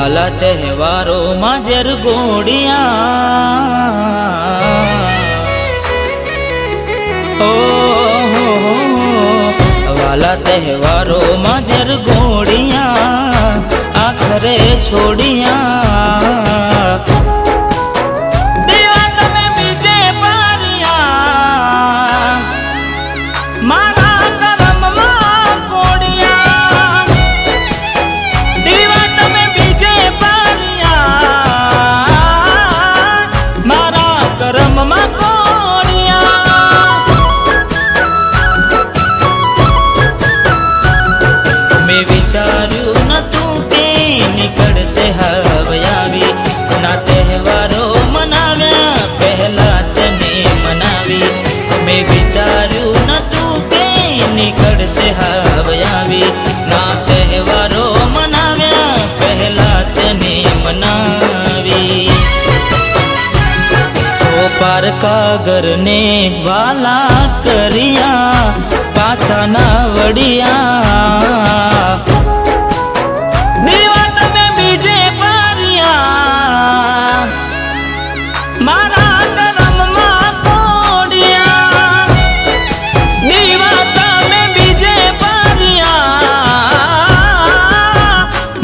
વાલા તહેવારોમાં ઝેર ગોળિયા, ઓ વાલા તહેવારોમાં ઝેર ગોળિયા આખરે છોડિયા। દેવા તમે બીજે પારિયા, મારા કરમમાં કોડિયા। દેવા તમે બીજે પારિયા, મારા કરમમાં કોડિયા। મેં વિચાર્યું નતું કે નીકળશે હવે આવી, ના તહેવારો મનાવ્યા પહેલા તને મનાવી। મેં વિચાર્યું નતું કે નીકળશે હવે આવી, ના તહેવારો મનાવ્યા પહેલા તને મનાવી। ઓ પારકા ઘરને વાલા કર્યા, પાછા ના વળિયા। દેવા તમે બીજે પારિયા, મારા કરમમાં કોડિયા। દેવા તમે બીજે પારિયા,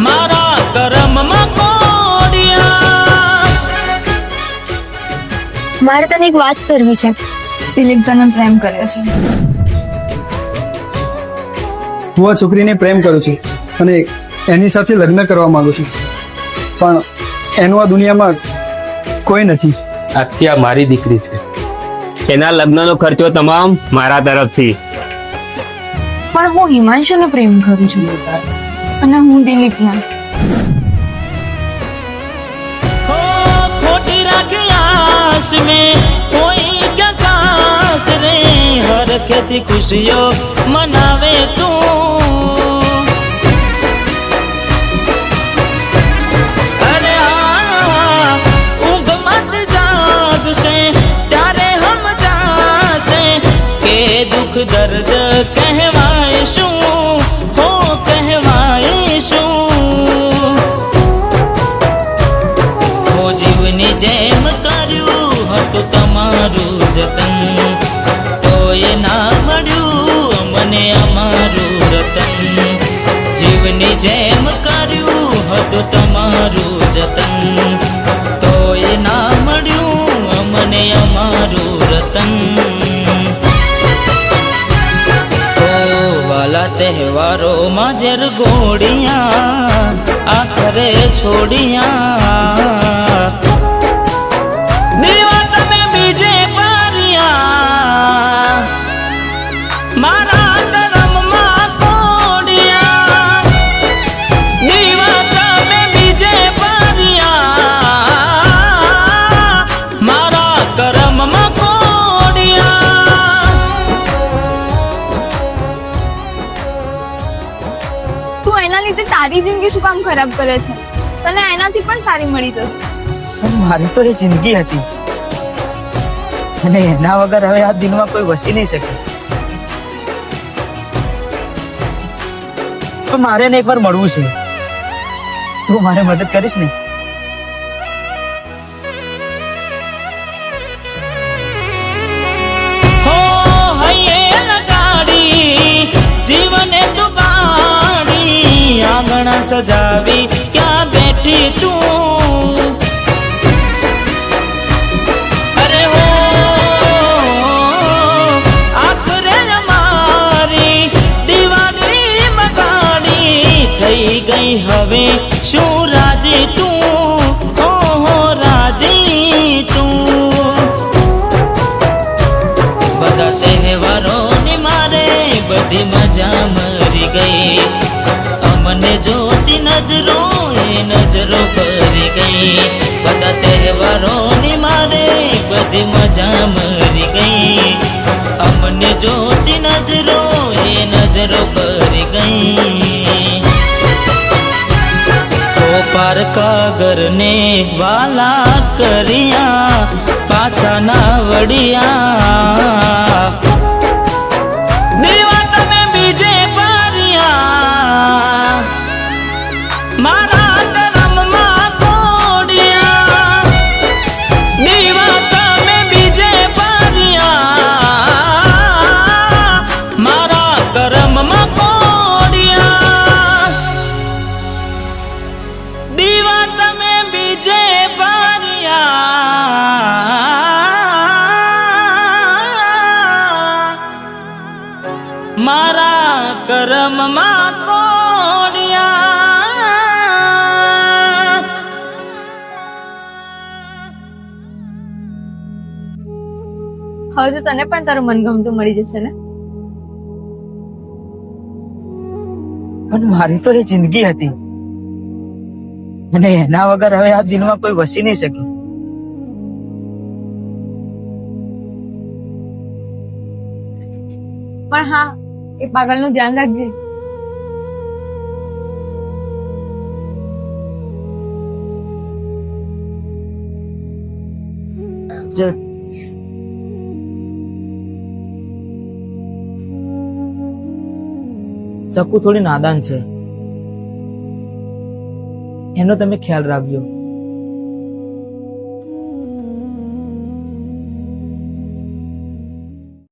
મારા કરમમાં કોડિયા। મારે તને એક વાત કરવી છે। દિલીપ તને પ્રેમ કરે છે। હું આ છોકરીને પ્રેમ કરું છું અને એની સાથે લગ્ન કરવા માંગુ છું, પણ એનું આ દુનિયામાં કોઈ નથી। આખી આ મારી દીકરી છે, એના લગ્નનો ખર્ચો તમામ મારા તરફથી। પણ હું હિમાંશુને પ્રેમ કરું છું અને હું દિલીપને। हो खोटी राखी आस में कोई क्या खास रे, हर खेती खुशियों मनावे तू। अरे हाँ ऊँघ मत जाग से तारे हम जासे, के दुख दर्द कहवाए शू हो कहवाए शू। हो जीवनी जेम कर्યું હતું તમારું જતન, તોય ના મળ્યું મને અમારું રતન। જીવની જેમ કર્યું હતું તમારું જતન, તોય ના મળ્યું મને અમારું રતન। ઓ વાલા તહેવારોમાં ઝેર ગોળિયા આખરે છોડિયા। દેવા તમે બીજે પારિયા, મારા કરમમાં કોડિયા। દેવા તમે બીજે પારિયા, મારા કરમમાં કોડિયા। તું એના લીધે તારી જિંદગી શું કામ ખરાબ કરે છે? તને એનાથી પણ સારી મળી જશે। પણ મારી તો એ જિંદગી હતી અને એના વગર હવે આ દિનમાં કોઈ વસી નહીં શકે। પણ મારે એને એકવાર મળવું છે, તું મારે મદદ કરીશ ને? हो हये लगाड़ी जीवने तू बाड़ी, आंगणा सजावी क्या बैठी तू। अरे हो आखरे અમારી દિવાળી બગાડી, થઈ ગઈ હવે શું રાજી તું, ઓહો રાજી તું। બધા તહેવારોની મારે બધી મજા મરી ગઈ, અમને જોતી નજરો એ નજરો ફરી ગઈ। બધા તહેવારોની મારે બધી મજા મરી ગઈ, અમને જોતી નજરો એ નજરો ફરી ગઈ। ઓ પારકા ઘરને વાલા કર્યા, પાછા ના વળિયા। દેવા તમે બીજે પારિયા, મારા કરમમાં હવે તો તને પણ તારું મનગમતું મળી જશે ને. પણ મારી તો એ જિંદગી હતી અને એના વગર હવે આ દિલમાં કોઈ વસી નહીં શકે. પણ હા, એ પાગલનું ધ્યાન રાખજે. ચલ. ચક્કુ થોડી નાદાન છે, એનો તમે ખ્યાલ રાખજો.